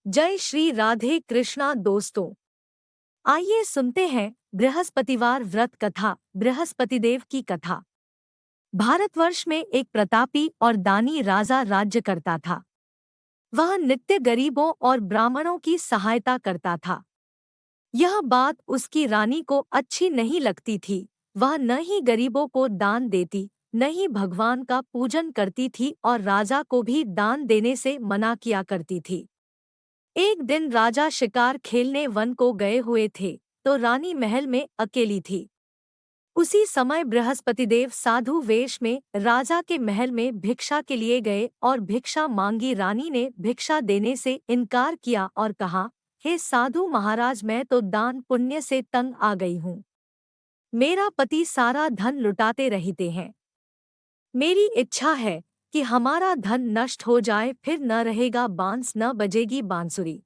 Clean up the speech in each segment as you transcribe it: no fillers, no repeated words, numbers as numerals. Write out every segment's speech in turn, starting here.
जय श्री राधे कृष्णा दोस्तों। आइए सुनते हैं बृहस्पतिवार व्रत कथा। बृहस्पतिदेव की कथा। भारतवर्ष में एक प्रतापी और दानी राजा राज्य करता था। वह नित्य गरीबों और ब्राह्मणों की सहायता करता था। यह बात उसकी रानी को अच्छी नहीं लगती थी। वह न ही गरीबों को दान देती, न ही भगवान का पूजन करती थी और राजा को भी दान देने से मना किया करती थी। एक दिन राजा शिकार खेलने वन को गए हुए थे, तो रानी महल में अकेली थी। उसी समय बृहस्पतिदेव साधु वेश में राजा के महल में भिक्षा के लिए गए और भिक्षा मांगी। रानी ने भिक्षा देने से इनकार किया और कहा, हे साधु महाराज, मैं तो दान पुण्य से तंग आ गई हूँ। मेरा पति सारा धन लुटाते रहते हैं। मेरी इच्छा है कि हमारा धन नष्ट हो जाए, फिर न रहेगा बांस, न बजेगी बांसुरी।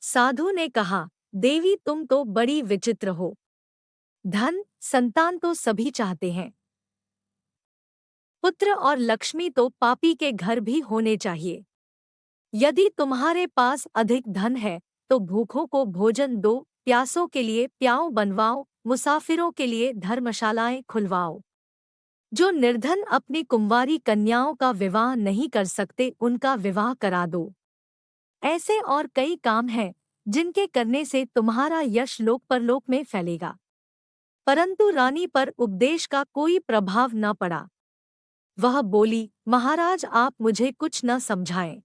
साधु ने कहा, देवी तुम तो बड़ी विचित्र हो। धन संतान तो सभी चाहते हैं। पुत्र और लक्ष्मी तो पापी के घर भी होने चाहिए। यदि तुम्हारे पास अधिक धन है तो भूखों को भोजन दो, प्यासों के लिए प्याऊ बनवाओ, मुसाफिरों के लिए धर्मशालाएं खुलवाओ। जो निर्धन अपनी कुंवारी कन्याओं का विवाह नहीं कर सकते, उनका विवाह करा दो। ऐसे और कई काम हैं जिनके करने से तुम्हारा यश लोक परलोक में फैलेगा। परंतु रानी पर उपदेश का कोई प्रभाव न पड़ा। वह बोली, महाराज आप मुझे कुछ न समझाएं।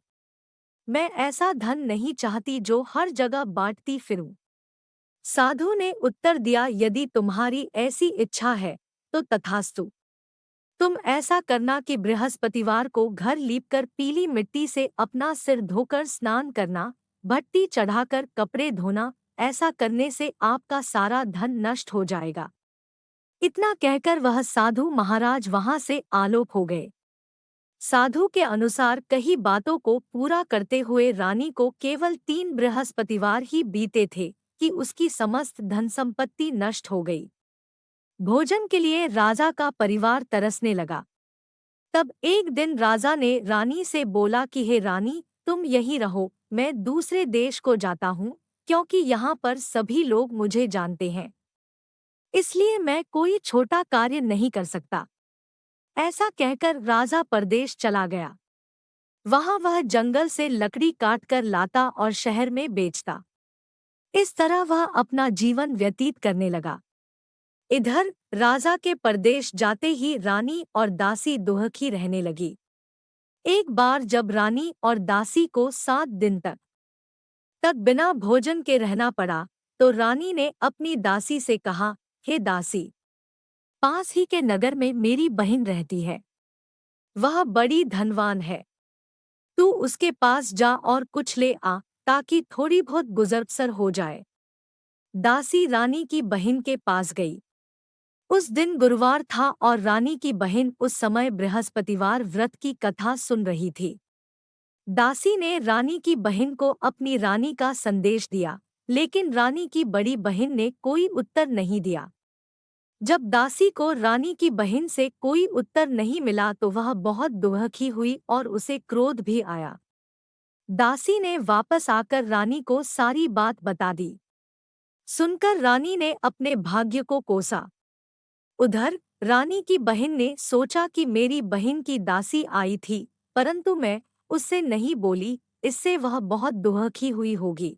मैं ऐसा धन नहीं चाहती जो हर जगह बांटती फिरूं। साधु ने उत्तर दिया, यदि तुम्हारी ऐसी इच्छा है तो तथास्तु। तुम ऐसा करना कि बृहस्पतिवार को घर लीपकर पीली मिट्टी से अपना सिर धोकर स्नान करना, भट्टी चढ़ाकर कपड़े धोना। ऐसा करने से आपका सारा धन नष्ट हो जाएगा। इतना कहकर वह साधु महाराज वहां से आलोप हो गए। साधु के अनुसार कई बातों को पूरा करते हुए रानी को केवल 3 बृहस्पतिवार ही बीते थे कि उसकी समस्त धन संपत्ति नष्ट हो गई। भोजन के लिए राजा का परिवार तरसने लगा। तब एक दिन राजा ने रानी से बोला कि हे रानी, तुम यहीं रहो, मैं दूसरे देश को जाता हूँ, क्योंकि यहाँ पर सभी लोग मुझे जानते हैं। इसलिए मैं कोई छोटा कार्य नहीं कर सकता। ऐसा कहकर राजा परदेश चला गया। वहां वह जंगल से लकड़ी काटकर लाता और शहर में बेचता। इस तरह वह अपना जीवन व्यतीत करने लगा। इधर राजा के परदेश जाते ही रानी और दासी दुखी रहने लगी। एक बार जब रानी और दासी को 7 दिन तक बिना भोजन के रहना पड़ा, तो रानी ने अपनी दासी से कहा, हे दासी, पास ही के नगर में मेरी बहन रहती है। वह बड़ी धनवान है। तू उसके पास जा और कुछ ले आ, ताकि थोड़ी बहुत गुजर-बसर हो जाए। दासी रानी की बहन के पास गई। उस दिन गुरुवार था और रानी की बहन उस समय बृहस्पतिवार व्रत की कथा सुन रही थी। दासी ने रानी की बहन को अपनी रानी का संदेश दिया, लेकिन रानी की बड़ी बहन ने कोई उत्तर नहीं दिया। जब दासी को रानी की बहन से कोई उत्तर नहीं मिला तो वह बहुत दुखी हुई और उसे क्रोध भी आया। दासी ने वापस आकर रानी को सारी बात बता दी। सुनकर रानी ने अपने भाग्य को कोसा। उधर रानी की बहन ने सोचा कि मेरी बहन की दासी आई थी, परंतु मैं उससे नहीं बोली, इससे वह बहुत दुखी हुई होगी।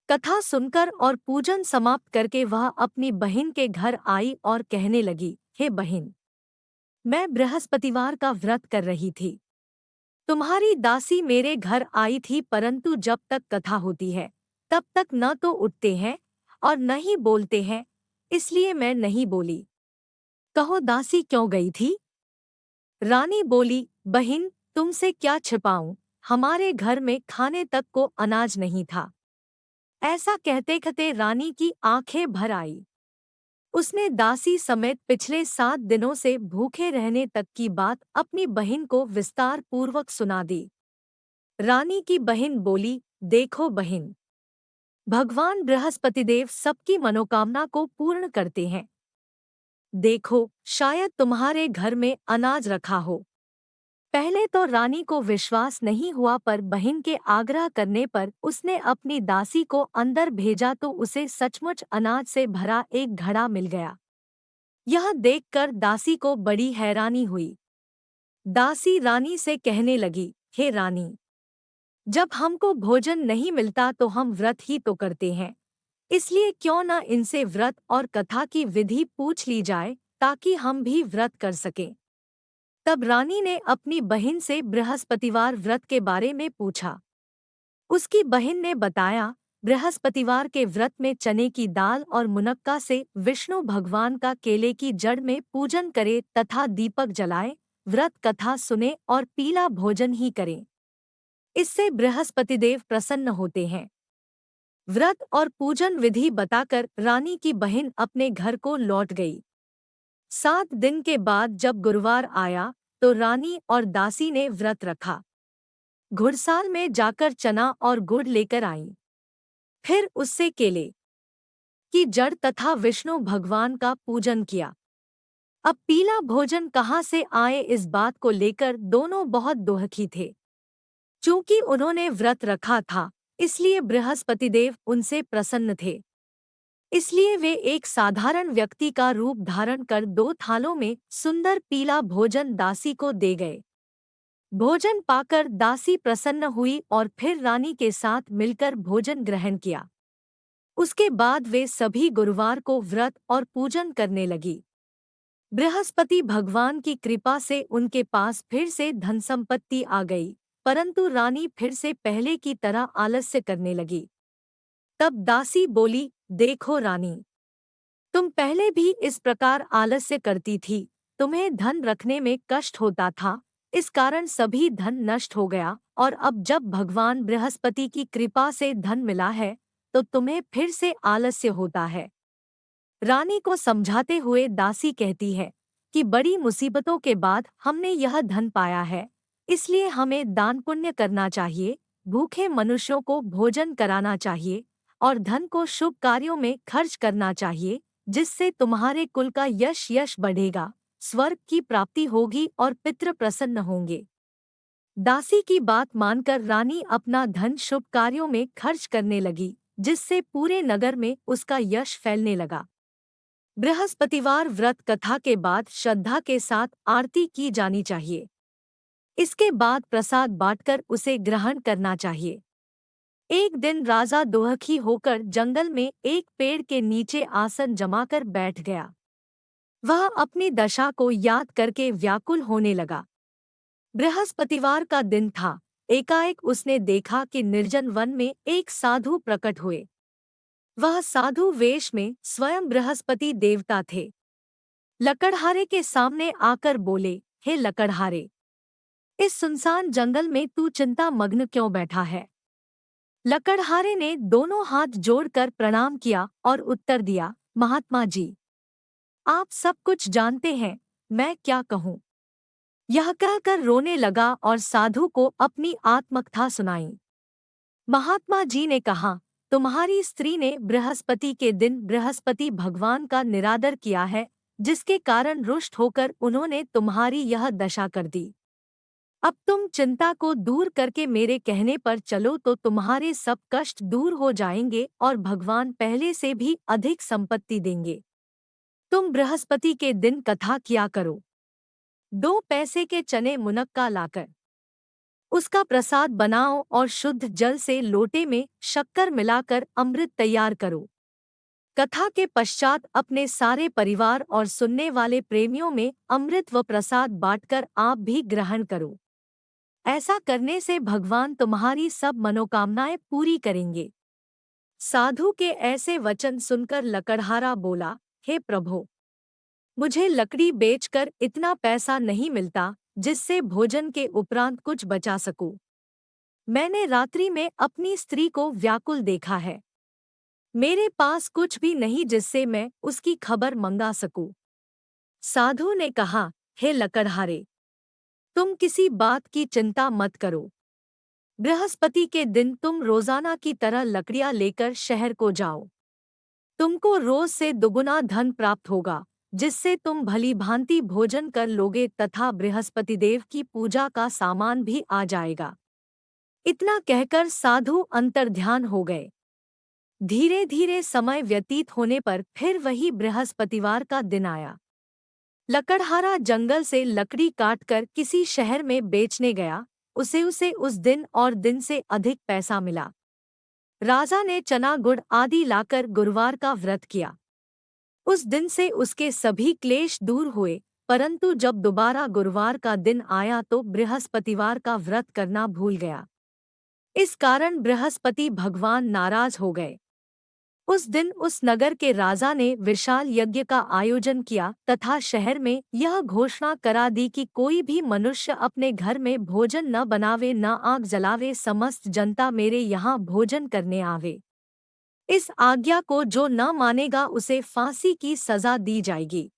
कथा सुनकर और पूजन समाप्त करके वह अपनी बहन के घर आई और कहने लगी, हे बहन, मैं बृहस्पतिवार का व्रत कर रही थी। तुम्हारी दासी मेरे घर आई थी, परंतु जब तक कथा होती है तब तक न तो उठते हैं और न ही बोलते हैं, इसलिए मैं नहीं बोली। कहो दासी क्यों गई थी? रानी बोली, बहन तुमसे क्या छिपाऊं, हमारे घर में खाने तक को अनाज नहीं था। ऐसा कहते कहते रानी की आंखें भर आई। उसने दासी समेत पिछले 7 दिनों से भूखे रहने तक की बात अपनी बहन को विस्तार पूर्वक सुना दी। रानी की बहन बोली, देखो बहन, भगवान बृहस्पतिदेव सबकी मनोकामना को पूर्ण करते हैं। देखो, शायद तुम्हारे घर में अनाज रखा हो। पहले तो रानी को विश्वास नहीं हुआ, पर बहन के आग्रह करने पर उसने अपनी दासी को अंदर भेजा तो उसे सचमुच अनाज से भरा एक घड़ा मिल गया। यह देखकर दासी को बड़ी हैरानी हुई। दासी रानी से कहने लगी, हे रानी, जब हमको भोजन नहीं मिलता तो हम व्रत ही तो करते हैं, इसलिए क्यों न इनसे व्रत और कथा की विधि पूछ ली जाए ताकि हम भी व्रत कर सकें। तब रानी ने अपनी बहन से बृहस्पतिवार व्रत के बारे में पूछा। उसकी बहन ने बताया, बृहस्पतिवार के व्रत में चने की दाल और मुनक्का से विष्णु भगवान का केले की जड़ में पूजन करे तथा दीपक जलाए, व्रत कथा सुने और पीला भोजन ही करें। इससे बृहस्पतिदेव प्रसन्न होते हैं। व्रत और पूजन विधि बताकर रानी की बहन अपने घर को लौट गई। 7 दिन के बाद जब गुरुवार आया तो रानी और दासी ने व्रत रखा। घुड़साल में जाकर चना और गुड़ लेकर आईं। फिर उससे केले की जड़ तथा विष्णु भगवान का पूजन किया। अब पीला भोजन कहाँ से आए, इस बात को लेकर दोनों बहुत दुखी थे। चूंकि उन्होंने व्रत रखा था, इसलिए बृहस्पतिदेव उनसे प्रसन्न थे। इसलिए वे एक साधारण व्यक्ति का रूप धारण कर 2 थालों में सुंदर पीला भोजन दासी को दे गए। भोजन पाकर दासी प्रसन्न हुई और फिर रानी के साथ मिलकर भोजन ग्रहण किया। उसके बाद वे सभी गुरुवार को व्रत और पूजन करने लगी। बृहस्पति भगवान की कृपा से उनके पास फिर से धन संपत्ति आ गई, परंतु रानी फिर से पहले की तरह आलस्य करने लगी। तब दासी बोली, देखो रानी, तुम पहले भी इस प्रकार आलस्य करती थी, तुम्हें धन रखने में कष्ट होता था, इस कारण सभी धन नष्ट हो गया, और अब जब भगवान बृहस्पति की कृपा से धन मिला है तो तुम्हें फिर से आलस्य होता है। रानी को समझाते हुए दासी कहती है कि बड़ी मुसीबतों के बाद हमने यह धन पाया है, इसलिए हमें दान पुण्य करना चाहिए, भूखे मनुष्यों को भोजन कराना चाहिए और धन को शुभ कार्यों में खर्च करना चाहिए, जिससे तुम्हारे कुल का यश बढ़ेगा, स्वर्ग की प्राप्ति होगी और पितृ प्रसन्न होंगे। दासी की बात मानकर रानी अपना धन शुभ कार्यों में खर्च करने लगी, जिससे पूरे नगर में उसका यश फैलने लगा। बृहस्पतिवार व्रत कथा के बाद श्रद्धा के साथ आरती की जानी चाहिए। इसके बाद प्रसाद बांटकर उसे ग्रहण करना चाहिए। एक दिन राजा दुखी होकर जंगल में एक पेड़ के नीचे आसन जमाकर बैठ गया। वह अपनी दशा को याद करके व्याकुल होने लगा। बृहस्पतिवार का दिन था। एकाएक उसने देखा कि निर्जन वन में एक साधु प्रकट हुए। वह साधु वेश में स्वयं बृहस्पति देवता थे। लकड़हारे के सामने आकर बोले, हे लकड़हारे, इस सुनसान जंगल में तू चिंता मग्न क्यों बैठा है? लकड़हारे ने दोनों हाथ जोड़कर प्रणाम किया और उत्तर दिया, महात्मा जी, आप सब कुछ जानते हैं, मैं क्या कहूँ। यह कहकर रोने लगा और साधु को अपनी आत्मकथा सुनाई। महात्मा जी ने कहा, तुम्हारी स्त्री ने बृहस्पति के दिन बृहस्पति भगवान का निरादर किया है, जिसके कारण रुष्ट होकर उन्होंने तुम्हारी यह दशा कर दी। अब तुम चिंता को दूर करके मेरे कहने पर चलो तो तुम्हारे सब कष्ट दूर हो जाएंगे और भगवान पहले से भी अधिक संपत्ति देंगे। तुम बृहस्पति के दिन कथा किया करो। 2 पैसे के चने मुनक्का लाकर उसका प्रसाद बनाओ और शुद्ध जल से लोटे में शक्कर मिलाकर अमृत तैयार करो। कथा के पश्चात अपने सारे परिवार और सुनने वाले प्रेमियों में अमृत व प्रसाद बांटकर आप भी ग्रहण करो। ऐसा करने से भगवान तुम्हारी सब मनोकामनाएं पूरी करेंगे। साधु के ऐसे वचन सुनकर लकड़हारा बोला, हे प्रभो, मुझे लकड़ी बेचकर इतना पैसा नहीं मिलता जिससे भोजन के उपरांत कुछ बचा सकूं। मैंने रात्रि में अपनी स्त्री को व्याकुल देखा है। मेरे पास कुछ भी नहीं जिससे मैं उसकी खबर मंगा सकूं। साधु ने कहा, हे लकड़हारे, तुम किसी बात की चिंता मत करो। बृहस्पति के दिन तुम रोजाना की तरह लकड़ियां लेकर शहर को जाओ। तुमको रोज से दुगुना धन प्राप्त होगा जिससे तुम भली भांति भोजन कर लोगे तथा बृहस्पतिदेव की पूजा का सामान भी आ जाएगा। इतना कहकर साधु अंतर्ध्यान हो गए। धीरे धीरे समय व्यतीत होने पर फिर वही बृहस्पतिवार का दिन आया। लकड़हारा जंगल से लकड़ी काटकर किसी शहर में बेचने गया। उसे उसे उस दिन और दिन से अधिक पैसा मिला। राजा ने चना गुड़ आदि लाकर गुरुवार का व्रत किया। उस दिन से उसके सभी क्लेश दूर हुए, परंतु जब दोबारा गुरुवार का दिन आया तो बृहस्पतिवार का व्रत करना भूल गया। इस कारण बृहस्पति भगवान नाराज हो गए। उस दिन उस नगर के राजा ने विशाल यज्ञ का आयोजन किया तथा शहर में यह घोषणा करा दी कि कोई भी मनुष्य अपने घर में भोजन न बनावे न आग जलावे, समस्त जनता मेरे यहाँ भोजन करने आवे। इस आज्ञा को जो न मानेगा उसे फांसी की सजा दी जाएगी।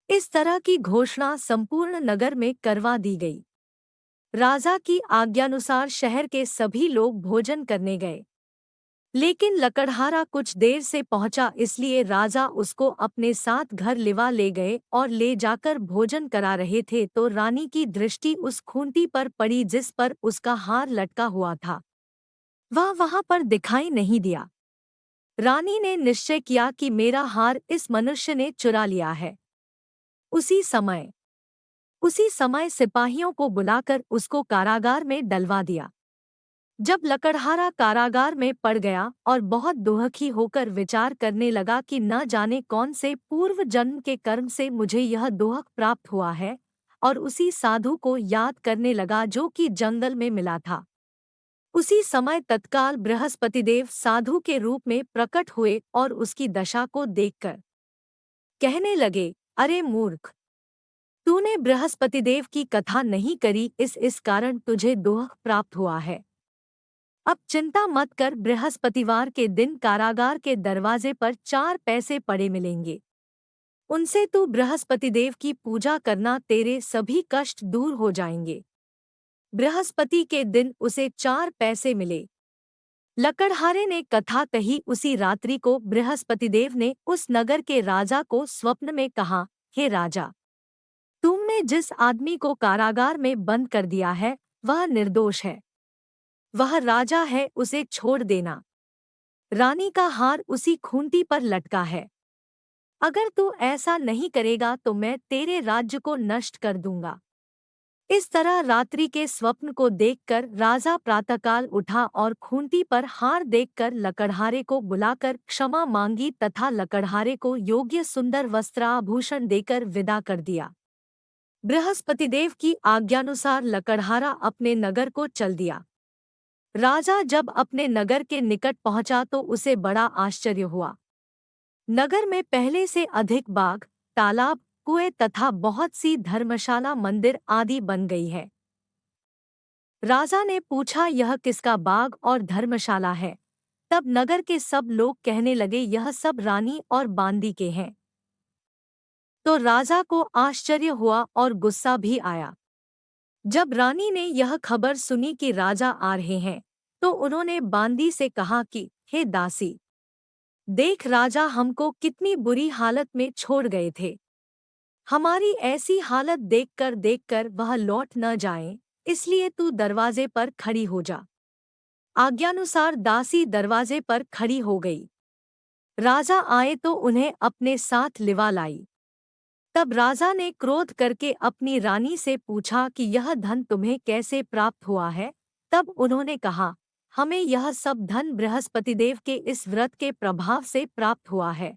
इस तरह की घोषणा संपूर्ण नगर में करवा दी गई। राजा की आज्ञानुसार शहर के सभी लोग भोजन करने गए, लेकिन लकड़हारा कुछ देर से पहुंचा, इसलिए राजा उसको अपने साथ घर लिवा ले गए और ले जाकर भोजन करा रहे थे तो रानी की दृष्टि उस खूंटी पर पड़ी जिस पर उसका हार लटका हुआ था। वह वहां पर दिखाई नहीं दिया। रानी ने निश्चय किया कि मेरा हार इस मनुष्य ने चुरा लिया है। उसी समय सिपाहियों को बुलाकर उसको कारागार में डलवा दिया। जब लकड़हारा कारागार में पड़ गया और बहुत दुखी होकर विचार करने लगा कि न जाने कौन से पूर्व जन्म के कर्म से मुझे यह दुख प्राप्त हुआ है, और उसी साधु को याद करने लगा जो कि जंगल में मिला था। उसी समय तत्काल बृहस्पतिदेव साधु के रूप में प्रकट हुए और उसकी दशा को देखकर कहने लगे, अरे मूर्ख, तूने बृहस्पतिदेव की कथा नहीं करी, इस कारण तुझे दुख प्राप्त हुआ है। अब चिंता मत कर, बृहस्पतिवार के दिन कारागार के दरवाजे पर 4 पैसे पड़े मिलेंगे। उनसे तू बृहस्पतिदेव की पूजा करना, तेरे सभी कष्ट दूर हो जाएंगे। बृहस्पति के दिन उसे 4 पैसे मिले। लकड़हारे ने कथा कही। उसी रात्रि को बृहस्पतिदेव ने उस नगर के राजा को स्वप्न में कहा, हे राजा, तुमने जिस आदमी को कारागार में बंद कर दिया है वह निर्दोष है। वह राजा है, उसे छोड़ देना। रानी का हार उसी खूंटी पर लटका है। अगर तू ऐसा नहीं करेगा तो मैं तेरे राज्य को नष्ट कर दूंगा। इस तरह रात्रि के स्वप्न को देखकर राजा प्रातःकाल उठा और खूंटी पर हार देखकर लकड़हारे को बुलाकर क्षमा मांगी तथा लकड़हारे को योग्य सुंदर वस्त्राभूषण देकर विदा कर दिया। बृहस्पतिदेव की आज्ञानुसार लकड़हारा अपने नगर को चल दिया। राजा जब अपने नगर के निकट पहुंचा तो उसे बड़ा आश्चर्य हुआ। नगर में पहले से अधिक बाग, तालाब, कुएं तथा बहुत सी धर्मशाला, मंदिर आदि बन गई है। राजा ने पूछा, यह किसका बाग और धर्मशाला है? तब नगर के सब लोग कहने लगे, यह सब रानी और बांदी के हैं। तो राजा को आश्चर्य हुआ और गुस्सा भी आया। जब रानी ने यह खबर सुनी कि राजा आ रहे हैं, तो उन्होंने बांदी से कहा कि हे दासी, देख राजा हमको कितनी बुरी हालत में छोड़ गए थे। हमारी ऐसी हालत देखकर वह लौट न जाएं, इसलिए तू दरवाजे पर खड़ी हो जा। आज्ञानुसार दासी दरवाजे पर खड़ी हो गई। राजा आए तो उन्हें अपने साथ लिवा लाई। तब राजा ने क्रोध करके अपनी रानी से पूछा कि यह धन तुम्हें कैसे प्राप्त हुआ है? तब उन्होंने कहा, हमें यह सब धन बृहस्पतिदेव के इस व्रत के प्रभाव से प्राप्त हुआ है।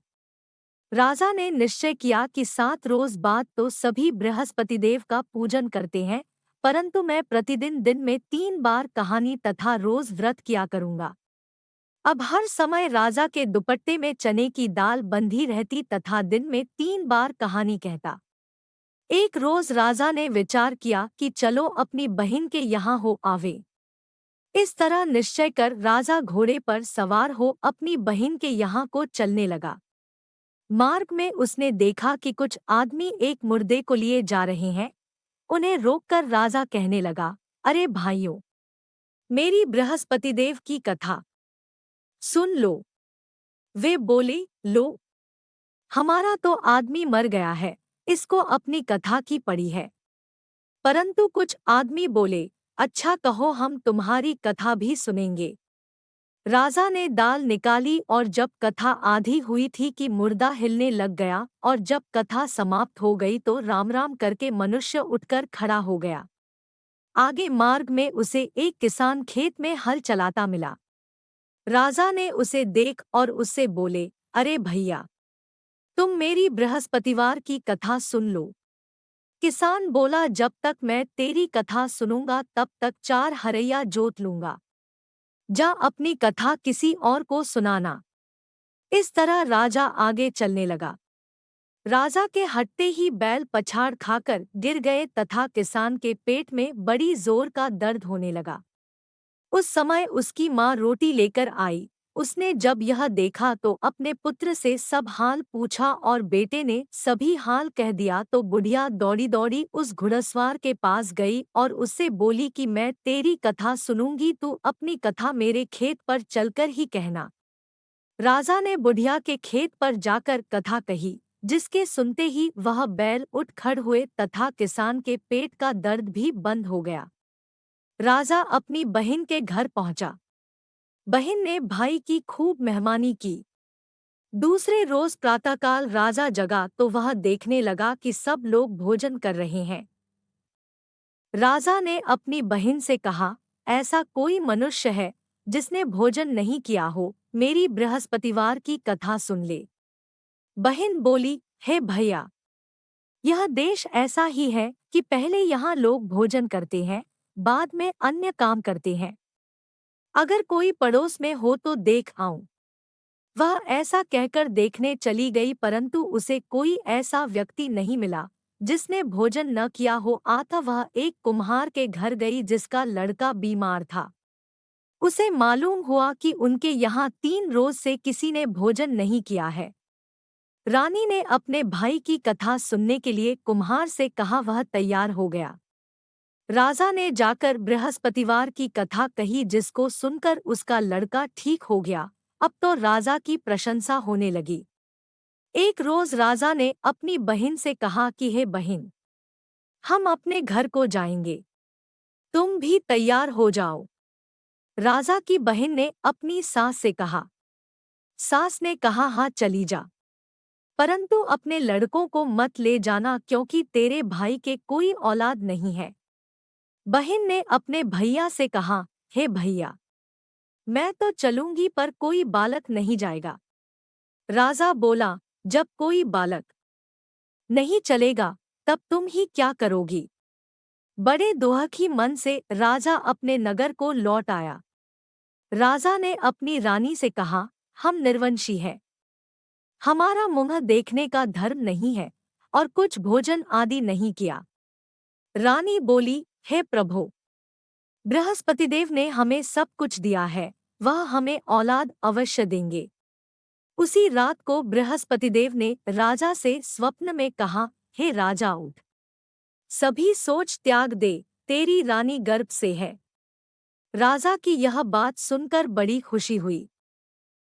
राजा ने निश्चय किया कि 7 रोज बाद तो सभी बृहस्पतिदेव का पूजन करते हैं, परंतु मैं प्रतिदिन दिन में 3 बार कहानी तथा रोज व्रत किया करूंगा। अब हर समय राजा के दुपट्टे में चने की दाल बंधी रहती तथा दिन में 3 बार कहानी कहता। एक रोज राजा ने विचार किया कि चलो अपनी बहन के यहाँ हो आवे। इस तरह निश्चय कर राजा घोड़े पर सवार हो अपनी बहन के यहाँ को चलने लगा। मार्ग में उसने देखा कि कुछ आदमी एक मुर्दे को लिए जा रहे हैं। उन्हें रोककर राजा कहने लगा, अरे भाइयों, मेरी बृहस्पतिदेव की कथा सुन लो। वे बोले, लो। हमारा तो आदमी मर गया है, इसको अपनी कथा की पड़ी है। परंतु कुछ आदमी बोले, अच्छा कहो हम तुम्हारी कथा भी सुनेंगे। राजा ने दाल निकाली और जब कथा आधी हुई थी कि मुर्दा हिलने लग गया और जब कथा समाप्त हो गई तो राम राम करके मनुष्य उठकर खड़ा हो गया। आगे मार्ग में उसे एक किसान खेत में हल चलाता मिला। राजा ने उसे देख और उससे बोले, अरे भैया, तुम मेरी बृहस्पतिवार की कथा सुन लो। किसान बोला, जब तक मैं तेरी कथा सुनूंगा तब तक 4 हरैया जोत लूंगा। जा अपनी कथा किसी और को सुनाना। इस तरह राजा आगे चलने लगा। राजा के हटते ही बैल पछाड़ खाकर गिर गए तथा किसान के पेट में बड़ी जोर का दर्द होने लगा। उस समय उसकी माँ रोटी लेकर आई। उसने जब यह देखा तो अपने पुत्र से सब हाल पूछा और बेटे ने सभी हाल कह दिया तो बुढ़िया दौड़ी दौड़ी उस घुड़सवार के पास गई और उससे बोली कि मैं तेरी कथा सुनूंगी, तू अपनी कथा मेरे खेत पर चलकर ही कहना। राजा ने बुढ़िया के खेत पर जाकर कथा कही, जिसके सुनते ही वह बैल उठ खड़ हुए तथा किसान के पेट का दर्द भी बंद हो गया। राजा अपनी बहन के घर पहुंचा। बहन ने भाई की खूब मेहमानी की। दूसरे रोज प्रातःकाल राजा जगा तो वह देखने लगा कि सब लोग भोजन कर रहे हैं। राजा ने अपनी बहन से कहा, ऐसा कोई मनुष्य है जिसने भोजन नहीं किया हो, मेरी बृहस्पतिवार की कथा सुन ले। बहन बोली, हे भैया, यह देश ऐसा ही है कि पहले यहाँ लोग भोजन करते हैं, बाद में अन्य काम करते हैं। अगर कोई पड़ोस में हो तो देख आऊं। वह ऐसा कहकर देखने चली गई, परंतु उसे कोई ऐसा व्यक्ति नहीं मिला जिसने भोजन न किया हो। आता वह एक कुम्हार के घर गई जिसका लड़का बीमार था। उसे मालूम हुआ कि उनके यहाँ 3 रोज से किसी ने भोजन नहीं किया है। रानी ने अपने भाई की कथा सुनने के लिए कुम्हार से कहा, वह तैयार हो गया। राजा ने जाकर बृहस्पतिवार की कथा कही, जिसको सुनकर उसका लड़का ठीक हो गया। अब तो राजा की प्रशंसा होने लगी। एक रोज राजा ने अपनी बहन से कहा कि हे बहन, हम अपने घर को जाएंगे, तुम भी तैयार हो जाओ। राजा की बहन ने अपनी सास से कहा। सास ने कहा, हाँ चली जा, परंतु अपने लड़कों को मत ले जाना क्योंकि तेरे भाई के कोई औलाद नहीं है। बहन ने अपने भैया से कहा, हे भैया, मैं तो चलूंगी पर कोई बालक नहीं जाएगा। राजा बोला, जब कोई बालक नहीं चलेगा तब तुम ही क्या करोगी। बड़े दुखी मन से राजा अपने नगर को लौट आया। राजा ने अपनी रानी से कहा, हम निर्वंशी हैं, हमारा मुंह देखने का धर्म नहीं है और कुछ भोजन आदि नहीं किया। रानी बोली, हे प्रभु, बृहस्पतिदेव ने हमें सब कुछ दिया है, वह हमें औलाद अवश्य देंगे। उसी रात को बृहस्पतिदेव ने राजा से स्वप्न में कहा, हे राजा उठ, सभी सोच त्याग दे, तेरी रानी गर्भ से है। राजा की यह बात सुनकर बड़ी खुशी हुई।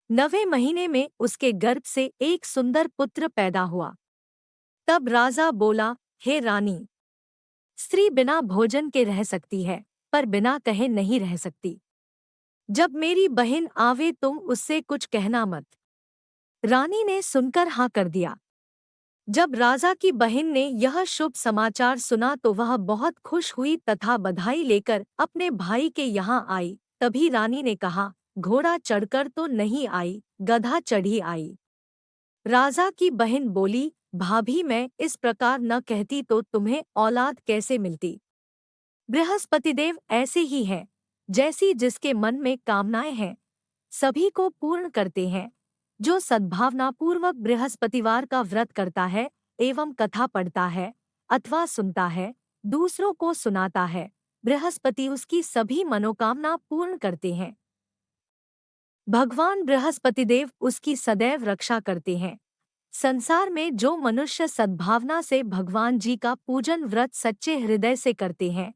9वें महीने में उसके गर्भ से एक सुंदर पुत्र पैदा हुआ। तब राजा बोला, हे रानी, स्त्री बिना भोजन के रह सकती है पर बिना कहे नहीं रह सकती। जब मेरी बहन आवे तुम उससे कुछ कहना मत। रानी ने सुनकर हाँ कर दिया। जब राजा की बहन ने यह शुभ समाचार सुना तो वह बहुत खुश हुई तथा बधाई लेकर अपने भाई के यहाँ आई। तभी रानी ने कहा, घोड़ा चढ़कर तो नहीं आई, गधा चढ़ी आई। राजा की बहन बोली, भाभी, मैं इस प्रकार न कहती तो तुम्हें औलाद कैसे मिलती। बृहस्पतिदेव ऐसे ही हैं, जैसी जिसके मन में कामनाएं हैं सभी को पूर्ण करते हैं। जो सद्भावनापूर्वक बृहस्पतिवार का व्रत करता है एवं कथा पढ़ता है अथवा सुनता है, दूसरों को सुनाता है, बृहस्पति उसकी सभी मनोकामना पूर्ण करते हैं। भगवान बृहस्पतिदेव उसकी सदैव रक्षा करते हैं। संसार में जो मनुष्य सद्भावना से भगवान जी का पूजन व्रत सच्चे हृदय से करते हैं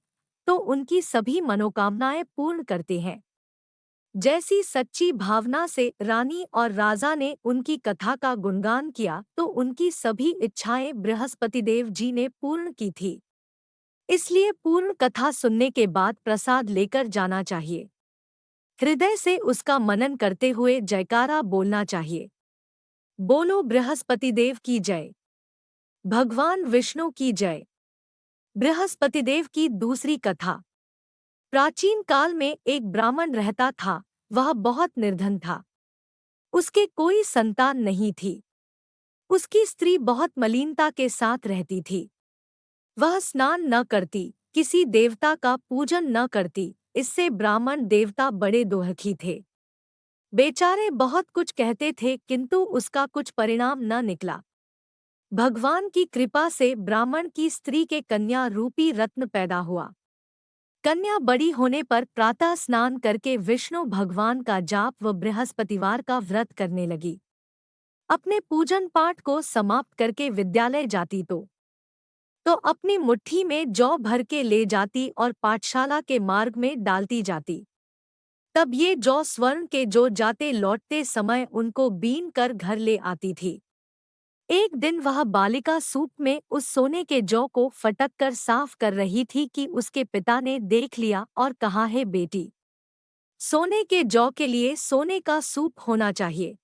तो उनकी सभी मनोकामनाएं पूर्ण करते हैं। जैसी सच्ची भावना से रानी और राजा ने उनकी कथा का गुणगान किया तो उनकी सभी इच्छाएं बृहस्पतिदेव जी ने पूर्ण की थी। इसलिए पूर्ण कथा सुनने के बाद प्रसाद लेकर जाना चाहिए। हृदय से उसका मनन करते हुए जयकारा बोलना चाहिए। बोलो बृहस्पतिदेव की जय। भगवान विष्णु की जय। बृहस्पतिदेव की दूसरी कथा। प्राचीन काल में एक ब्राह्मण रहता था। वह बहुत निर्धन था। उसके कोई संतान नहीं थी। उसकी स्त्री बहुत मलिनता के साथ रहती थी। वह स्नान न करती, किसी देवता का पूजन न करती। इससे ब्राह्मण देवता बड़े दुखी थे। बेचारे बहुत कुछ कहते थे किंतु उसका कुछ परिणाम न निकला। भगवान की कृपा से ब्राह्मण की स्त्री के कन्या रूपी रत्न पैदा हुआ। कन्या बड़ी होने पर प्रातः स्नान करके विष्णु भगवान का जाप व बृहस्पतिवार का व्रत करने लगी। अपने पूजन पाठ को समाप्त करके विद्यालय जाती तो अपनी मुट्ठी में जौ भर के ले जाती और पाठशाला के मार्ग में डालती जाती। तब ये जौ स्वर्ण के जो जाते लौटते समय उनको बीन कर घर ले आती थी। एक दिन वह बालिका सूप में उस सोने के जौ को फटक कर साफ कर रही थी कि उसके पिता ने देख लिया और कहा, है बेटी, सोने के जौ के लिए सोने का सूप होना चाहिए।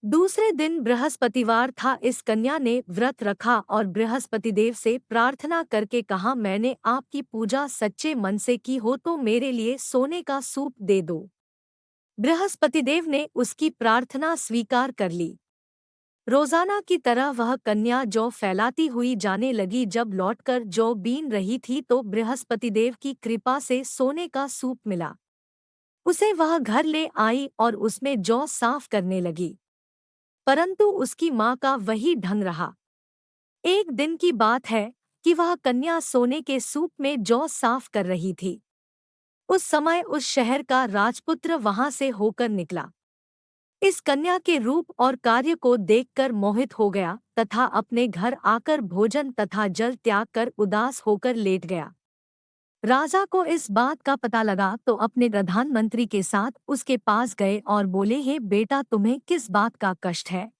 दूसरे दिन बृहस्पतिवार था। इस कन्या ने व्रत रखा और बृहस्पतिदेव से प्रार्थना करके कहा, मैंने आपकी पूजा सच्चे मन से की हो तो मेरे लिए सोने का सूप दे दो। बृहस्पतिदेव ने उसकी प्रार्थना स्वीकार कर ली। रोजाना की तरह वह कन्या जौ फैलाती हुई जाने लगी। जब लौटकर जौ बीन रही थी तो बृहस्पतिदेव की कृपा से सोने का सूप मिला। उसे वह घर ले आई और उसमें जौ साफ करने लगी, परंतु उसकी माँ का वही ढंग रहा। एक दिन की बात है कि वह कन्या सोने के सूप में जौ साफ कर रही थी। उस समय उस शहर का राजपुत्र वहां से होकर निकला। इस कन्या के रूप और कार्य को देखकर मोहित हो गया तथा अपने घर आकर भोजन तथा जल त्याग कर उदास होकर लेट गया। राजा को इस बात का पता लगा तो अपने प्रधानमंत्री के साथ उसके पास गए और बोले, हे बेटा, तुम्हें किस बात का कष्ट है?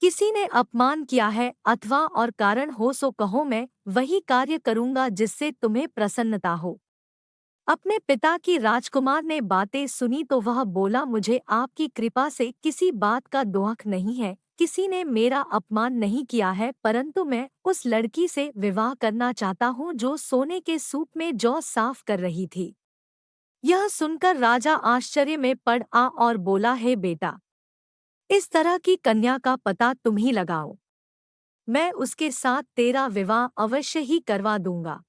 किसी ने अपमान किया है अथवा और कारण हो सो कहो, मैं वही कार्य करूंगा जिससे तुम्हें प्रसन्नता हो। अपने पिता की राजकुमार ने बातें सुनी तो वह बोला, मुझे आपकी कृपा से किसी बात का दुख नहीं है, किसी ने मेरा अपमान नहीं किया है, परंतु मैं उस लड़की से विवाह करना चाहता हूँ जो सोने के सूप में जौ साफ कर रही थी। यह सुनकर राजा आश्चर्य में पड़ आ और बोला, है बेटा, इस तरह की कन्या का पता तुम ही लगाओ, मैं उसके साथ तेरा विवाह अवश्य ही करवा दूंगा।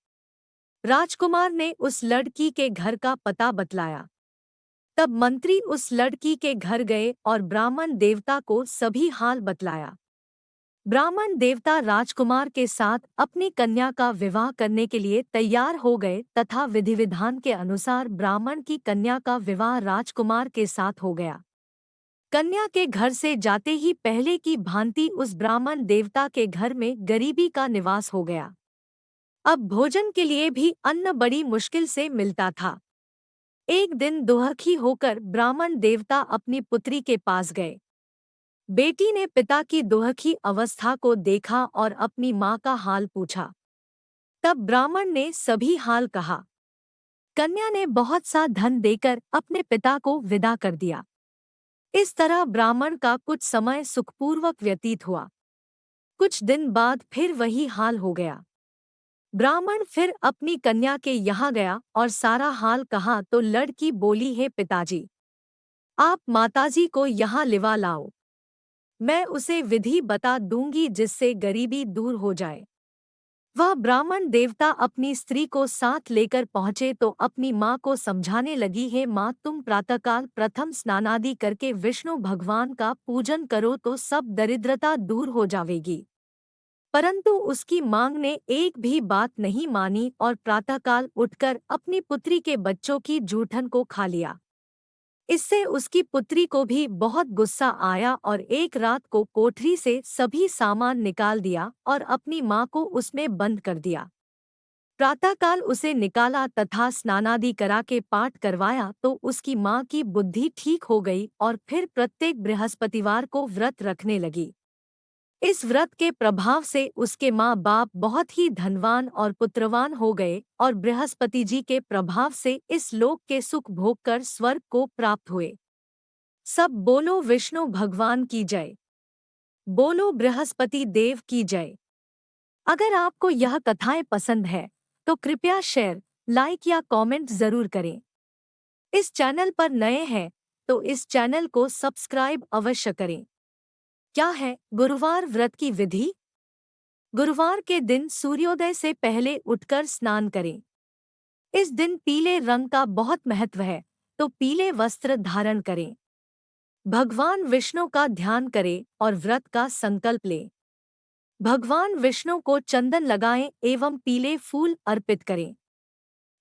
राजकुमार ने उस लड़की के घर का पता बतलाया। तब मंत्री उस लड़की के घर गए और ब्राह्मण देवता को सभी हाल बतलाया। ब्राह्मण देवता राजकुमार के साथ अपनी कन्या का विवाह करने के लिए तैयार हो गए तथा विधि विधान के अनुसार ब्राह्मण की कन्या का विवाह राजकुमार के साथ हो गया। कन्या के घर से जाते ही पहले की भांति उस ब्राह्मण देवता के घर में गरीबी का निवास हो गया। अब भोजन के लिए भी अन्न बड़ी मुश्किल से मिलता था। एक दिन दुखी होकर ब्राह्मण देवता अपनी पुत्री के पास गए। बेटी ने पिता की दुखी अवस्था को देखा और अपनी माँ का हाल पूछा। तब ब्राह्मण ने सभी हाल कहा। कन्या ने बहुत सा धन देकर अपने पिता को विदा कर दिया। इस तरह ब्राह्मण का कुछ समय सुखपूर्वक व्यतीत हुआ। कुछ दिन बाद फिर वही हाल हो गया। ब्राह्मण फिर अपनी कन्या के यहाँ गया और सारा हाल कहा तो लड़की बोली, है पिताजी, आप माताजी को यहाँ लिवा लाओ, मैं उसे विधि बता दूंगी जिससे गरीबी दूर हो जाए। वह ब्राह्मण देवता अपनी स्त्री को साथ लेकर पहुँचे तो अपनी माँ को समझाने लगी, है माँ, तुम प्रातःकाल प्रथम स्नानादि करके विष्णु भगवान का पूजन करो तो सब दरिद्रता दूर हो जाएगी। परंतु उसकी मांग ने एक भी बात नहीं मानी और प्रातःकाल उठकर अपनी पुत्री के बच्चों की जूठन को खा लिया। इससे उसकी पुत्री को भी बहुत गुस्सा आया और एक रात को कोठरी से सभी सामान निकाल दिया और अपनी माँ को उसमें बंद कर दिया। प्रातःकाल उसे निकाला तथा स्नानादि करा के पाठ करवाया तो उसकी माँ की बुद्धि ठीक हो गई और फिर प्रत्येक बृहस्पतिवार को व्रत रखने लगी। इस व्रत के प्रभाव से उसके माँ बाप बहुत ही धनवान और पुत्रवान हो गए और बृहस्पति जी के प्रभाव से इस लोक के सुख भोग कर स्वर्ग को प्राप्त हुए। सब बोलो विष्णु भगवान की जय। बोलो बृहस्पति देव की जय। अगर आपको यह कथाएं पसंद है तो कृपया शेयर, लाइक या कमेंट जरूर करें। इस चैनल पर नए हैं तो इस चैनल को सब्सक्राइब अवश्य करें। क्या है गुरुवार व्रत की विधि? गुरुवार के दिन सूर्योदय से पहले उठकर स्नान करें। इस दिन पीले रंग का बहुत महत्व है, तो पीले वस्त्र धारण करें। भगवान विष्णु का ध्यान करें और व्रत का संकल्प लें। भगवान विष्णु को चंदन लगाएं एवं पीले फूल अर्पित करें।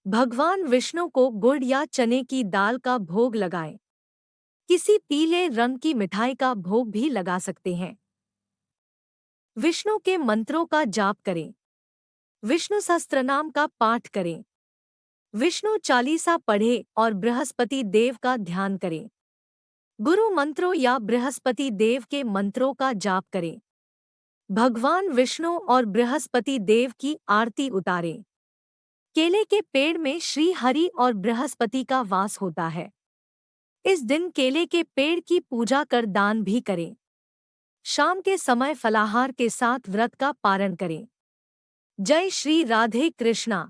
भगवान विष्णु को गुड़ या चने की दाल का भोग लगाएं। किसी पीले रंग की मिठाई का भोग भी लगा सकते हैं। विष्णु के मंत्रों का जाप करें। विष्णु सहस्त्रनाम का पाठ करें। विष्णु चालीसा पढ़े और बृहस्पति देव का ध्यान करें। गुरु मंत्रों या बृहस्पति देव के मंत्रों का जाप करें। भगवान विष्णु और बृहस्पति देव की आरती उतारें। केले के पेड़ में श्री हरि और बृहस्पति का वास होता है। इस दिन केले के पेड़ की पूजा कर दान भी करें। शाम के समय फलाहार के साथ व्रत का पारण करें। जय श्री राधे कृष्णा।